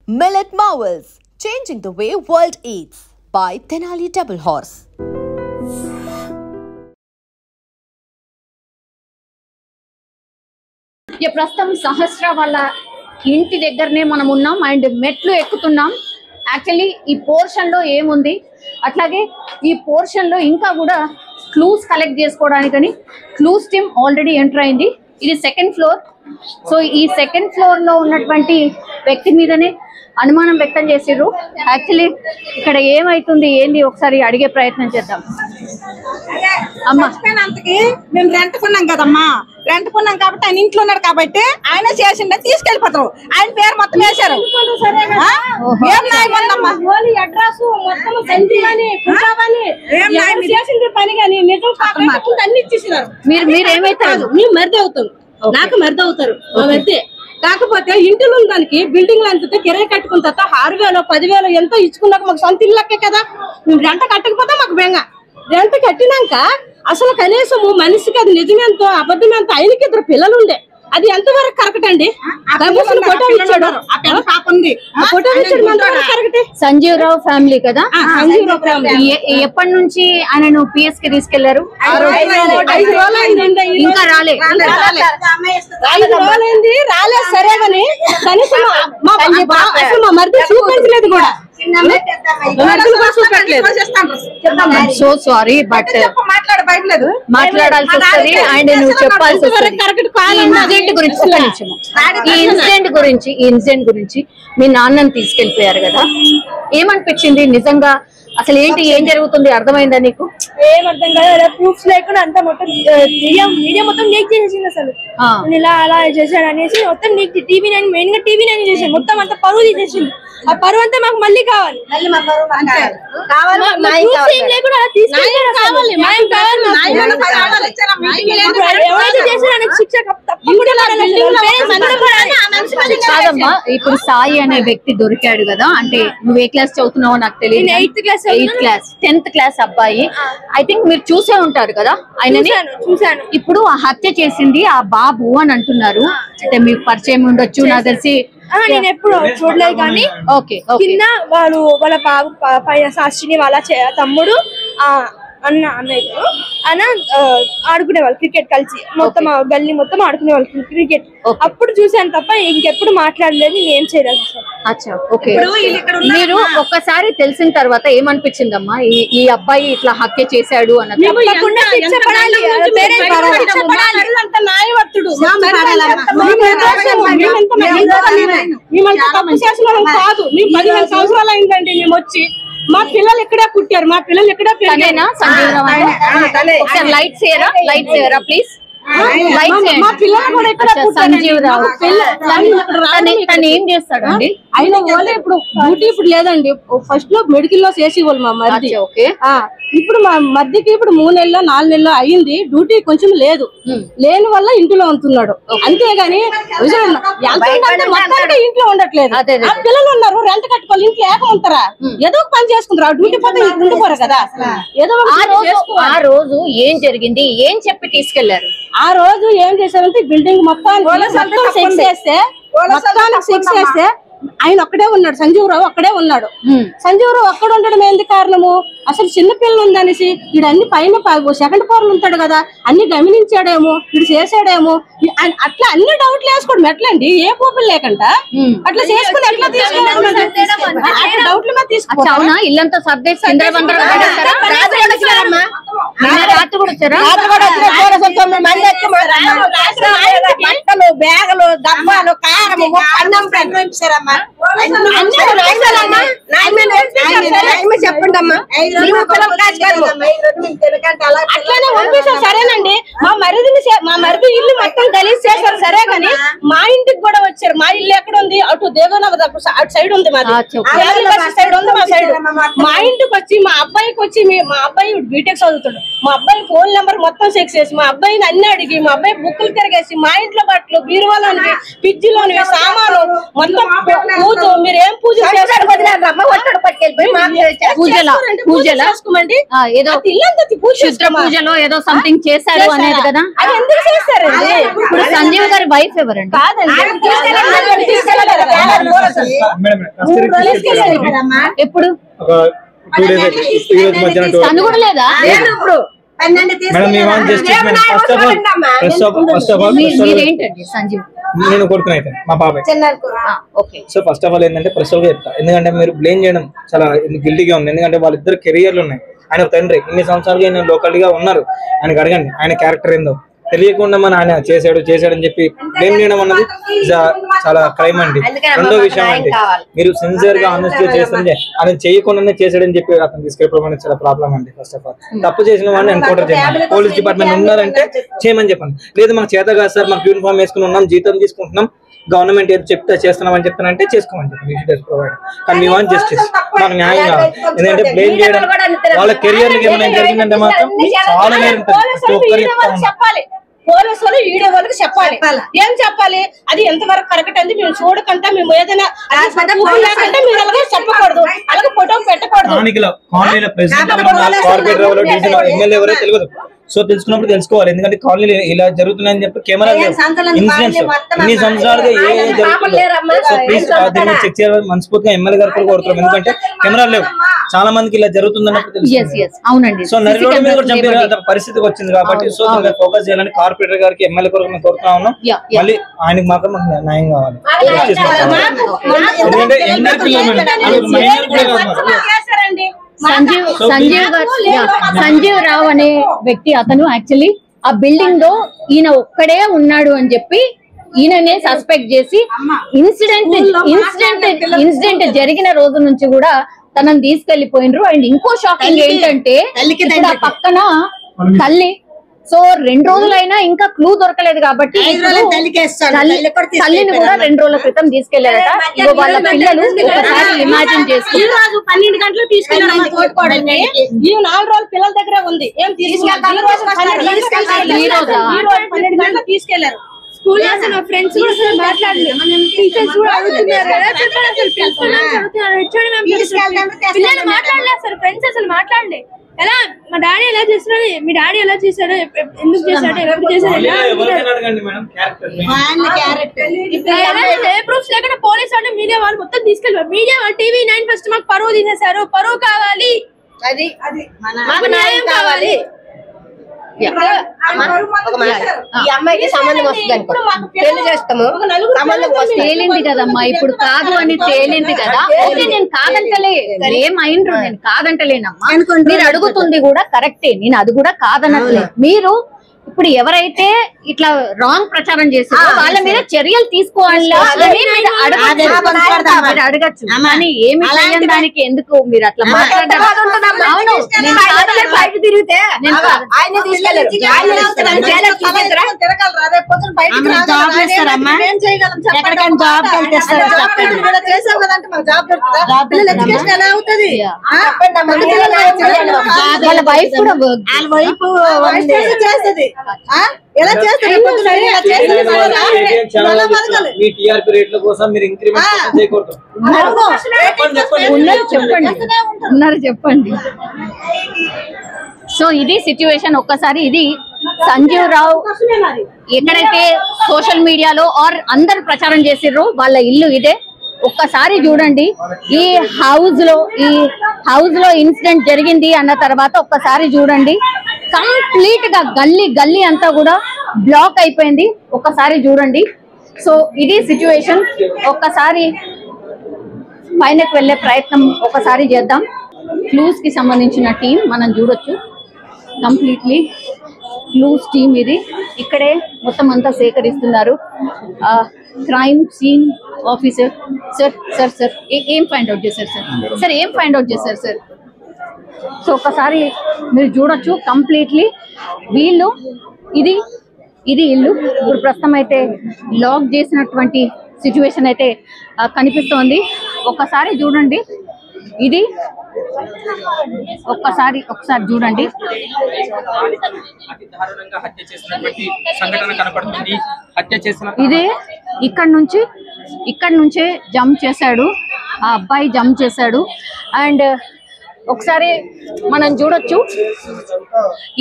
Millet Marvels, changing the way world eats by Tenali Double Horse. ప్రస్తుతం సహస్ర వాళ్ళ ఇంటి దగ్గరనే మనం ఉన్నాం అండ్ మెట్లు ఎక్కుతున్నాం. యాక్చువల్లీ ఈ పోర్షన్ లో ఏముంది, అట్లాగే ఈ పోర్షన్ లో ఇంకా కూడా క్లూస్ కలెక్ట్ చేసుకోవడానికని క్లూస్ టీమ్ ఆల్రెడీ ఎంటర్ అయింది. ఇది సెకండ్ ఫ్లోర్. సో ఈ సెకండ్ ఫ్లోర్ లో ఉన్నటువంటి వ్యక్తి మీదనే అనుమానం వ్యక్తం చేసిర్రు. యాక్చువల్లీ ఇక్కడ ఏమైతుంది ఏంది ఒకసారి అడిగే ప్రయత్నం చేద్దాం. అమ్మా, మేము రెంట్ కొన్నాం కదమ్మా, రెంట్ కొన్నాం కాబట్టి ఆయన ఇంట్లో ఉన్నాడు కాబట్టి ఆయన చేసిండే తీసుకెళ్లిపోతారు. ఆయన పేరు మొత్తం వేశారు. పని కానీ నిజం అన్ని ఇచ్చేసినారు. మీరు ఏమైతారు? మేము మరిది అవుతాం, నాకు మరిది అవుతారు మరిది. కాకపోతే ఇంటిలో ఉన్న దానికి బిల్డింగ్ అంతా కిరాయి కట్టుకున్న తర్వాత 6,000 10,000 ఎంతో ఇచ్చుకున్నాక మాకు సొంత ఇల్లకే కదా. మేము రెంట కట్టకపోతే మాకు బెంగ. రెంట కట్టినాక అసలు కనీసము మనిషికి అది నిజమేంతో అబద్ధమేంతో ఆయనకి 2 పిల్లలు ఉండే. అది ఎంతవరకు కరెక్ట్ అండి? సంజీవ్ రావు ఫ్యామిలీ కదా. ఎప్పటి నుంచి ఆయనను పిఎస్ కి తీసుకెళ్లారు? 5 రోజులు ఇంకా రాలేదు. రాలేదు సరే కానీ కనీసం మా మరిది చూపించలేదు కూడా. సో సారీ బట్ మాట్లాడాల్సి వస్తుంది అండ్ నువ్వు చెప్పాల్సి వస్తుంది. ఈ ఇన్సిడెంట్ గురించి మీ నాన్నని తీసుకెళ్లిపోయారు కదా, ఏమనిపించింది నిజంగా? అసలు ఏంటి, ఏం జరుగుతుంది అర్థమైందా నీకు? ఏం అర్థం కాదు. ప్రూఫ్స్ లేకుండా అంతా మొత్తం మీడియా మొత్తం లీక్ చేసేసింది. అసలు ఇలా అలా చేశాడు అనేసి మొత్తం లీక్. TV9 మెయిన్ గా TV9 చేసాడు. మొత్తం అంతా పరువు తీసేసింది. ఆ పరువు అంతా మాకు మళ్ళీ కావాలి. కాదమ్మా, ఇప్పుడు సాయి అనే వ్యక్తి దొరికాడు కదా, అంటే నువ్వు ఏ క్లాస్ చదువుతున్నావో నాకు తెలియదు. 8th క్లాస్ 10th క్లాస్ అబ్బాయి. ఐ థింక్ మీరు చూసే ఉంటారు కదా ఆయనని. చూసాను. ఇప్పుడు ఆ హత్య చేసింది ఆ బాబు అని అంటున్నారు. అంటే మీకు పరిచయం ఉండొచ్చు, నాకు తెలిసి. నేను ఎప్పుడు చూడలేదు కానీ కింద వాళ్ళ బాబు పైన శాస్త్రిని వాళ్ళ తమ్ముడు అన్నయ్య ఆడుకునేవాళ్ళు క్రికెట్ కలిసి. మొత్తం గల్లీ మొత్తం ఆడుకునేవాళ్ళు క్రికెట్. అప్పుడు చూసాను తప్ప ఇంకెప్పుడు మాట్లాడలేదు. నేను ఏం చేయలేదు. మీరు ఒక్కసారి తెలిసిన తర్వాత ఏమనిపించిందమ్మా ఈ అబ్బాయి ఇట్లా హత్య చేశాడు అన్నది? కాదు, 15 సంవత్సరాలు అయిందండి మేము వచ్చి. మా పిల్లలు ఎక్కడే పుట్టారు, మా పిల్లలు ఎక్కడే లైట్స్ చేయరా ప్లీజ్. మా పిల్లలు కూడా ఇక్కడ సంజీవ్ రావు తను ఏం చేస్తాడు అండి? ఆయన ఇప్పుడు డ్యూటీ ఇప్పుడు లేదండి. ఫస్ట్ లో మెడికల్ లో చేసేవాళ్ళు మా మరిది. ఇప్పుడు మా మధ్యకి ఇప్పుడు 3 నెలలు 4 నెలలు అయింది. డ్యూటీ కొంచెం లేదు, లేని వల్ల ఇంట్లో ఉంటున్నాడు. అంతేగాని మొత్తానికి ఇంట్లో ఉండట్లేదు. పిల్లలు ఉన్నారు, రెంట్ కట్టుకోవాలి, ఇంట్లో ఏక ఉంటారా? ఏదో ఒక పని చేసుకుంటారు. డ్యూటీ పోతే ఉండిపోరు కదా. ఏదో ఆ రోజు ఏం జరిగింది, ఏం చెప్పి తీసుకెళ్లారు? ఆ రోజు ఏం చేశారంటే బిల్డింగ్ మొత్తానికి సెక్స్ చేస్తే ఆయన ఒక్కడే ఉన్నాడు. సంజీవ్ రావు ఒక్కడే ఉన్నాడు. సంజీవ్ రావు ఒక్కడ ఉండడం ఏంది కారణము? అసలు చిన్నపిల్లలు ఉందనేసి వీడు అన్ని పైన సెకండ్ ఫ్లోర్ ఉంటాడు కదా, అన్ని గమనించాడేమో, వీడు చేసాడేమో, అట్లా అన్ని డౌట్లు వేసుకోవడం ఎట్లండి? ఏ పోపులు లేకుండా అట్లా చేసుకుని ఎట్లా తీసుకోవాలి? డౌట్ల మీద తీసుకోవాలి. ఇల్లంతా సర్దేసి రాత్రి కూడా వచ్చారా? బ్యాగులు డబ్బాలు కారము చెప్పండి అమ్మా. అట్లానే పంపిస్తాం సరేనండి. మా మరిది ఇల్లు మొత్తం గలీజ్ చేశారు సరే కానీ మా ఇంటికి కూడా వచ్చారు. మా ఇల్లు ఎక్కడ ఉంది? అటు దేవనగర్ అటు సైడ్ ఉంది, మాది సైడ్ ఉంది. మా సైడ్ మా ఇంటికి వచ్చి మా అబ్బాయికి వచ్చి మా అబ్బాయి బీటెక్ చదువుతాడు. మా అబ్బాయి ఫోన్ నెంబర్ మొత్తం చెక్ చేసి మా అబ్బాయిని అన్ని అడిగి మా అబ్బాయి బుక్కులు తిరిగేసి మా ఇంట్లో బట్టలు బీరువాలోనివి ఫ్రిడ్జ్ లోనివి సామాను మొత్తం పూజ. మీరు ఏం పూజ చేస్తారు? ఏదో శుద్ర పూజలో ఏదో సంథింగ్ చేశారు అనేది కదా. అది ఎందుకు చేస్తారండి? ఇప్పుడు సంజీవ్ గారి వైఫ్ ఎవరండి? ఎప్పుడు తను కూడా లేదా? మీరేంటండి సంజీవ్? నేను కొడుకునైతే మా బాబాయ్. సో ఫస్ట్ ఆఫ్ ఆల్ ఏంటంటే ప్రెషర్ గా చెప్తా, ఎందుకంటే మీరు బ్లేమ్ చేయడం చాలా గిల్టీగా ఉంది. ఎందుకంటే వాళ్ళిద్దరు కెరియర్లు ఉన్నాయి. ఆయన తండ్రి ఇన్ని సంవత్సరాలుగా ఆయన లోకల్గా ఉన్నారు, ఆయనకు అడగండి ఆయన క్యారెక్టర్ ఏందో. తెలియకుండా మన ఆయన చేశాడు అని చెప్పి బ్లేమ్ చేయడం అన్నది చాలా క్రైమ్ అండి. రెండో విషయం అంటే మీరు సిన్సియర్ గా ఆనెస్ట్ గా చేస్తుంటే ఆయన చేయకుండానే చేశాడని చెప్పి అతను తీసుకెళ్ళిపోవడం అనేది చాలా ప్రాబ్లం అండి. ఫస్ట్ ఆఫ్ ఆల్ తప్పు చేసిన వాడిని ఎన్కౌంటర్ చేయండి. పోలీస్ డిపార్ట్మెంట్ ఉన్నారంటే చేయమని చెప్పండి. లేదు మాకు చేత కాదు సార్, మాకు యూనిఫామ్ వేసుకుని ఉన్నాం, జీతం తీసుకుంటున్నాం, గవర్నమెంట్ ఏదో చెప్తే చేస్తున్నామని చెప్తానంటే చేసుకోమని చెప్పండి. ప్రొవైడ్ కానీ మీ వాంట్ జస్టిస్, మాకు న్యాయం కావాలి. ఎందుకంటే బ్లేమ్ చేయడం వాళ్ళ కెరియర్ ఏమైనా జరిగిందంటే మాత్రం చాలా నేరం చెప్పాలి. పోలీసులు వీడియో వాళ్ళకి చెప్పాలి. ఏం చెప్పాలి? అది ఎంతవరకు కరెక్ట్ అంది మేము చూడకంటే మేము ఏదైనా లేకుంటే మీరు అలాగే చెప్పకూడదు, అలాగే ఫోటో పెట్టకూడదు. తెలియదు. సో తెలుసుకున్నప్పుడు తెలుసుకోవాలి. ఎందుకంటే కాలనీ ఇలా జరుగుతున్నాయని చెప్పి కెమెరా ఇన్సిడెంట్స్ ఇన్ని సంవత్సరాలుగా ఏ జరుగుతుందో సో ప్లీజ్ దీన్ని చెక్ చేయాలని మనస్ఫూర్తిగా ఎమ్మెల్యే గారు కూడా కోరుతున్నాం. ఎందుకంటే కెమెరాలు లేవు, చాలా మందికి ఇలా జరుగుతుందన్నప్పుడు తెలుసు. సో నరిలోడి మీద కూడా చంపిన పరిస్థితికి వచ్చింది కాబట్టి సో దీన్ని ఫోకస్ చేయాలని కార్పొరేటర్ గారికి ఎమ్మెల్యే కూడా మేము కోరుతా ఉన్నాం. మళ్ళీ ఆయనకి మాత్రం మాకు న్యాయం కావాలి. ఎందుకంటే ఎమ్మెల్యే సంజీవ్ రావు అనే వ్యక్తి అతను యాక్చువల్లీ ఆ బిల్డింగ్ లో ఈయన ఒక్కడే ఉన్నాడు అని చెప్పి ఈయననే సస్పెక్ట్ చేసి ఇన్సిడెంట్ జరిగిన రోజు నుంచి కూడా తనని తీసుకెళ్లిపోయినరు. అండ్ ఇంకో షాకింగ్ ఏంటంటే ఇక్కడ పక్కన తల్లి. సో 2 రోజులైనా ఇంకా క్లూ దొరకలేదు కాబట్టి తల్లిని కూడా 2 రోజుల క్రితం తీసుకెళ్లారట. వాళ్ళ పిల్లలు ఒకసారి ఇమాజిన్ చేసి 12 గంటలు తీసుకెళ్ళారు. 4 రోజులు పిల్లల దగ్గర ఉంది. ఏం తీసుకెళ్తారు? 12 గంటలు తీసుకెళ్లారు. స్కూల్ లో ఫ్రెండ్స్ కూడా మాట్లాడలేదు. టీచర్స్ కూడా అడుగుతున్నారు కదా, చెప్పండి అసలు పిల్లలు మాట్లాడలేదు సార్. ఫ్రెండ్స్ అసలు మాట్లాడలే. ఎలా మా డాడీ ఎలా చేస్తున్నాడు, మీ డాడీ ఎలా చేశాడు, ఎందుకు చేశాడు, ఎప్పుడు చేశాడు, ఏ ప్రూఫ్స్ లేకుండా పోలీస్ అంటే మీడియా వాళ్ళు మొత్తం తీసుకెళ్ళారు. మీడియా వాళ్ళు TV9 ఫస్ట్ మాకు పరువు తీసేశారు. పరువు కావాలి, అది మాకు న్యాయం కావాలి. ఈ అమ్మాయికి సంబంధం వస్తుంది అనుకో, పెళ్లి చేస్తాము. తేలింది కదమ్మా, ఇప్పుడు కాదు అని తేలింది కదా. నేను కాదంటలే, ఏమైండ్రు, నేను కాదంటలేనమ్మా. మీరు అడుగుతుంది కూడా కరెక్టే, నేను అది కూడా కాదనట్లే. మీరు ఇప్పుడు ఎవరైతే ఇట్లా రాంగ్ ప్రచారం చేస్తారో వాళ్ళ మీద చర్యలు తీసుకోవాలి అడగచ్చు. కానీ ఏమి చేయని దానికి ఎందుకు మీరు అట్లా మాట్లాడారు? అవును, తిరిగితే వాళ్ళ వైఫ్ కూడా చేస్తుంది. ఎలా చేస్తారు? చెప్పండి. సో ఇది సిచ్యువేషన్. ఒక్కసారి ఇది సంజీవ్ రావు ఎక్కడైతే సోషల్ మీడియాలో ఆర్ అందరు ప్రచారం చేసిర్రో వాళ్ళ ఇల్లు ఇదే. ఒక్కసారి చూడండి. ఈ హౌస్ లో ఇన్సిడెంట్ జరిగింది అన్న తర్వాత ఒక్కసారి చూడండి, కంప్లీట్ గా గల్లీ అంతా కూడా బ్లాక్ అయిపోయింది. ఒక్కసారి చూడండి. సో ఇది సిచ్యువేషన్. ఒక్కసారి పైనకి వెళ్ళే ప్రయత్నం ఒకసారి చేద్దాం. క్లూస్ కి సంబంధించిన టీం మనం చూడొచ్చు. కంప్లీట్లీ క్లూస్ టీం ఇది. ఇక్కడే మొత్తం అంతా సేకరిస్తున్నారు. క్రైమ్ సీన్ ఆఫీసర్ సార్ ఏం ఫైండ్ అవుట్ చేశారు సార్? ఏం ఫైండ్ అవుట్ చేశారు సార్? సో ఒకసారి మీరు చూడొచ్చు కంప్లీట్లీ వీళ్ళు ఇది ఇల్లు. ఇప్పుడు ప్రస్తుతం అయితే లాక్ చేసినటువంటి సిచ్యువేషన్ అయితే కనిపిస్తోంది. ఒక్కసారి చూడండి. ఇది ఒకసారి చూడండి. ఇదే ఇక్కడ నుంచే జంప్ చేశాడు ఆ అబ్బాయి, జంప్ చేశాడు. అండ్ ఒకసారి మనం చూడొచ్చు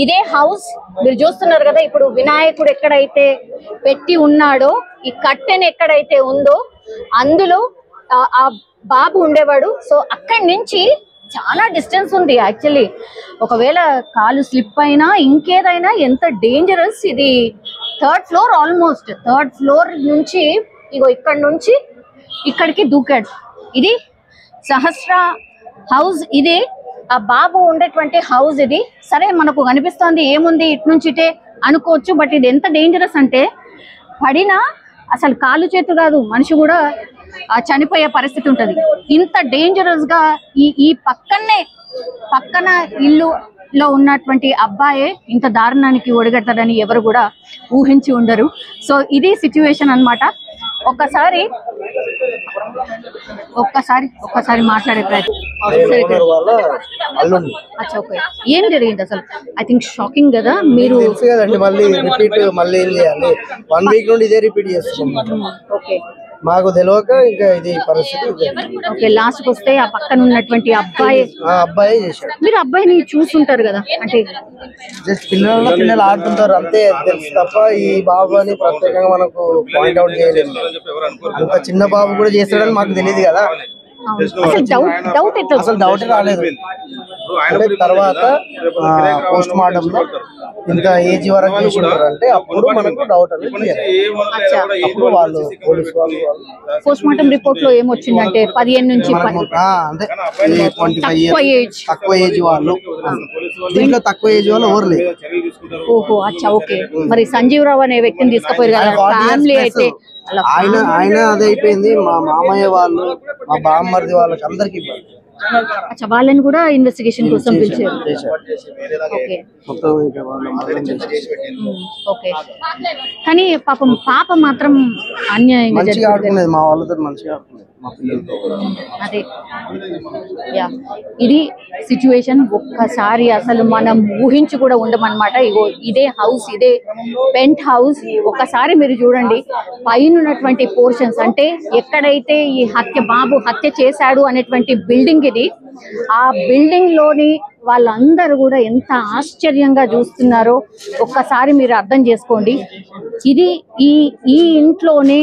ఇదే హౌస్ మీరు చూస్తున్నారు కదా. ఇప్పుడు వినాయకుడు ఎక్కడైతే పెట్టి ఉన్నాడో ఈ కట్టెన్ ఎక్కడైతే ఉందో అందులో ఆ బాబు ఉండేవాడు. సో అక్కడి నుంచి చాలా డిస్టెన్స్ ఉంది యాక్చువల్లీ. ఒకవేళ కాలు స్లిప్ అయినా ఇంకేదైనా ఎంత డేంజరస్. ఇది 3rd floor, almost 3rd floor నుంచి ఇగో ఇక్కడ నుంచి ఇక్కడికి దూకాడు. ఇది సహస్ర హౌస్, ఇదే ఆ బాబు ఉండేటువంటి హౌస్ ఇది. సరే మనకు కనిపిస్తోంది ఏముంది ఇటు నుంచి ఇటే అనుకోవచ్చు, బట్ ఇది ఎంత డేంజరస్ అంటే పడినా అసలు కాలు చేతు కాదు మనిషి కూడా చనిపోయే పరిస్థితి ఉంటది. ఇంత డేంజరస్ గా ఈ పక్కన ఇల్లులో ఉన్నటువంటి అబ్బాయే ఇంత దారుణానికి ఒడిగడతాడని ఎవరు కూడా ఊహించి ఉండరు. సో ఇది సిచ్యువేషన్ అన్నమాట. ఒక్కసారి మాట్లాడే ప్రయత్నం. ఏం జరిగింది అసలు? ఐ థింక్ షాకింగ్ కదా. మీరు వన్ వీక్ నుండి ఇదే రిపీట్ చేస్తున్నాం. ఓకే, మాకు తెలియక ఇంకా ఇది పరిస్థితి. ఓకే, లాస్ట్ కి వస్తే ఆ పక్కన ఉన్నటువంటి అబ్బాయి చేశాడు. మీరు అబ్బాయిని చూస్తుంటారు కదా, అంటే జస్ట్ పిల్లలు ఆడుతుంటారు అంతే తెలుసు తప్ప ఈ బాబు అని ప్రత్యేకంగా మనకు పాయింట్ అవుట్ చేయలేదు. అంత చిన్న బాబు కూడా చేస్తాడని మాకు తెలియదు కదా. అసలు డౌట్ రాలేదు. అంటే తర్వాత పోస్ట్ మార్టం లో ఇంత ఏజ్ వరకు చేసి ఉంటారంటే అప్పుడు మనకు డౌట్ అనేది. అప్పుడు వాళ్ళు పోలీసు వాళ్ళు పోస్ట్ మార్టం రిపోర్ట్ లో ఏమొచ్చిందంటే 15 నుంచి అంటే 25 years తక్కువ ఏజ్ వాళ్ళు. దీంట్లో తక్కువ ఏజ్ వాళ్ళు ఎవరు లేదు. ఓహో, అచ్చా, ఓకే. మరి సంజీవ్ రావు అనే వ్యక్తిని తీసుకుపోయారు కదా, ఫ్యామిలీ అయితే ఆయన అదే అయిపోయింది. మా మామయ్య వాళ్ళు, మా బామ్మర్ది వాళ్ళకి అందరికి ఇబ్బంది. అచ్చా, వాళ్ళని కూడా ఇన్వెస్టిగేషన్ కోసం పిలిచారు. ఓకే, కానీ పాప మాత్రం అన్యాయంగా మంచిగా ఆడుకునేది, మా వాళ్ళతో మంచిగా ఆడుకునేది, మా పిల్లలతో. అదే యా, ఇది సిచ్యువేషన్. ఒక్కసారి అసలు మనం ఊహించి కూడా ఉండమన్నమాట. ఇగో ఇదే హౌస్, ఇదే పెంట్ హౌస్. ఒక్కసారి మీరు చూడండి పైన ఉన్నటువంటి పోర్షన్స్, అంటే ఎక్కడైతే ఈ బాబు హత్య చేశాడు అనేటువంటి బిల్డింగ్ ఇది. ఆ బిల్డింగ్ లోని వాళ్ళందరూ కూడా ఎంత ఆశ్చర్యంగా చూస్తున్నారో ఒక్కసారి మీరు అర్థం చేసుకోండి. ఇది ఈ ఇంట్లోనే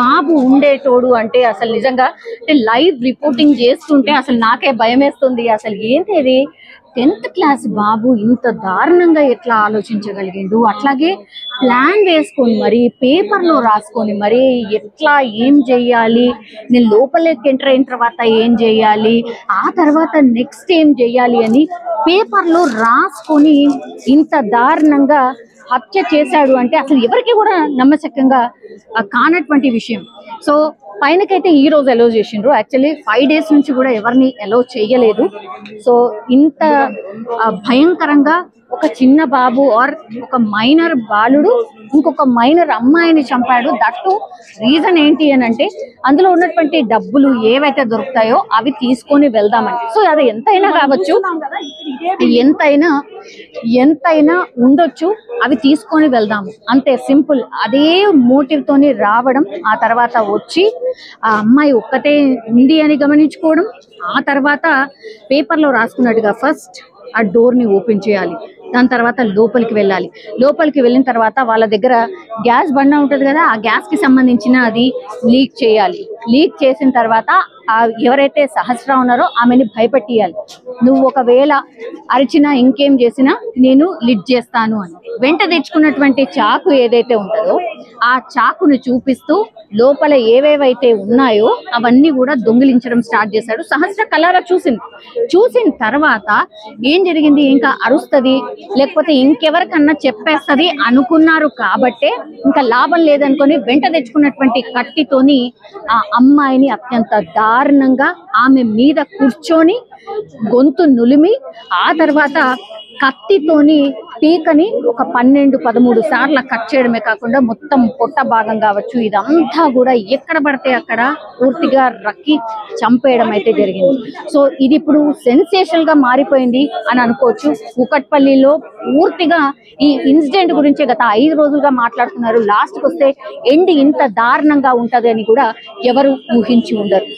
బాబు ఉండేటోడు అంటే అసలు నిజంగా అంటే లైవ్ రిపోర్టింగ్ చేస్తుంటే అసలు నాకే భయం వేస్తుంది. అసలు ఏంటి ఇది, 10th క్లాస్ బాబు ఇంత దారుణంగా ఎట్లా ఆలోచించగలిగిండు? అట్లాగే ప్లాన్ వేసుకొని మరి పేపర్లో రాసుకొని మరి ఎట్లా ఏం చెయ్యాలి, నేను లోపలికి ఎంటర్ అయిన తర్వాత ఏం చెయ్యాలి, ఆ తర్వాత నెక్స్ట్ ఏం చెయ్యాలి అని పేపర్లో రాసుకొని ఇంత దారుణంగా హత్య చేశాడు అంటే అసలు ఎవరికి కూడా నమ్మశక్యంగా కానటువంటి విషయం. సో పైనకైతే ఈ రోజు అలౌ చేసిండ్రు. యాక్చువల్లీ 5 days నుంచి కూడా ఎవరిని అలౌ చేయలేదు. సో ఇంత భయంకరంగా ఒక చిన్న బాబు ఆర్ ఒక మైనర్ బాలుడు ఇంకొక మైనర్ అమ్మాయిని చంపాడు. దట్టు రీజన్ ఏంటి అని అంటే అందులో ఉన్నటువంటి డబ్బులు ఏవైతే దొరుకుతాయో అవి తీసుకొని వెళ్దామంటే. సో అది ఎంతైనా కావచ్చు, ఎంతైనా ఉండొచ్చు, అవి తీసుకొని వెళ్దాము అంతే, సింపుల్. అదే మోటివ్ తోని రావడం, ఆ తర్వాత వచ్చి ఆ అమ్మాయి ఒక్కతే ఉంది అని గమనించుకోవడం, ఆ తర్వాత పేపర్లో రాసుకున్నట్టుగా ఫస్ట్ ఆ డోర్ని ఓపెన్ చేయాలి, దాని తర్వాత లోపలికి వెళ్ళాలి. లోపలికి వెళ్ళిన తర్వాత వాళ్ళ దగ్గర గ్యాస్ బండ ఉంటుంది కదా, ఆ గ్యాస్కి సంబంధించిన అది లీక్ చేయాలి. లీక్ చేసిన తర్వాత ఎవరైతే సహస్ర ఉన్నారో ఆమెని భయపెట్టియాలి. నువ్వు ఒకవేళ అరిచినా ఇంకేం చేసినా నేను లిడ్ చేస్తాను అని. వెంట తెచ్చుకున్నటువంటి చాకు ఏదైతే ఉంటుందో ఆ చాకుని చూపిస్తూ లోపల ఏవేవైతే ఉన్నాయో అవన్నీ కూడా దొంగిలించడం స్టార్ట్ చేశాడు. సహస్ర కలారా చూసిన తర్వాత ఏం జరిగింది, ఇంకా అరుస్తుంది లేకపోతే ఇంకెవరికన్నా చెప్పేస్తుంది అనుకున్నారు కాబట్టే ఇంకా లాభం లేదనుకొని వెంట తెచ్చుకున్నటువంటి కత్తితోని ఆ అమ్మాయిని అత్యంత దారుణంగా ఆమె మీద కూర్చొని గొంతు నులిమి ఆ తర్వాత కత్తితోని పీకని ఒక 12-13 సార్లు కట్ చేయడమే కాకుండా మొత్తం పొట్ట భాగం కావచ్చు ఇదంతా కూడా ఎక్కడ పడితే అక్కడ పూర్తిగా రక్కి చంపేయడం అయితే జరిగింది. సో ఇది ఇప్పుడు సెన్సేషనల్ గా మారిపోయింది అని అనుకోవచ్చు. కూకట్పల్లిలో పూర్తిగా ఈ ఇన్సిడెంట్ గురించి గత 5 రోజులుగా మాట్లాడుతున్నారు. లాస్ట్కి వస్తే ఎండ్ ఇంత దారుణంగా ఉంటది అని కూడా ఎవరు ఊహించి ఉండరు.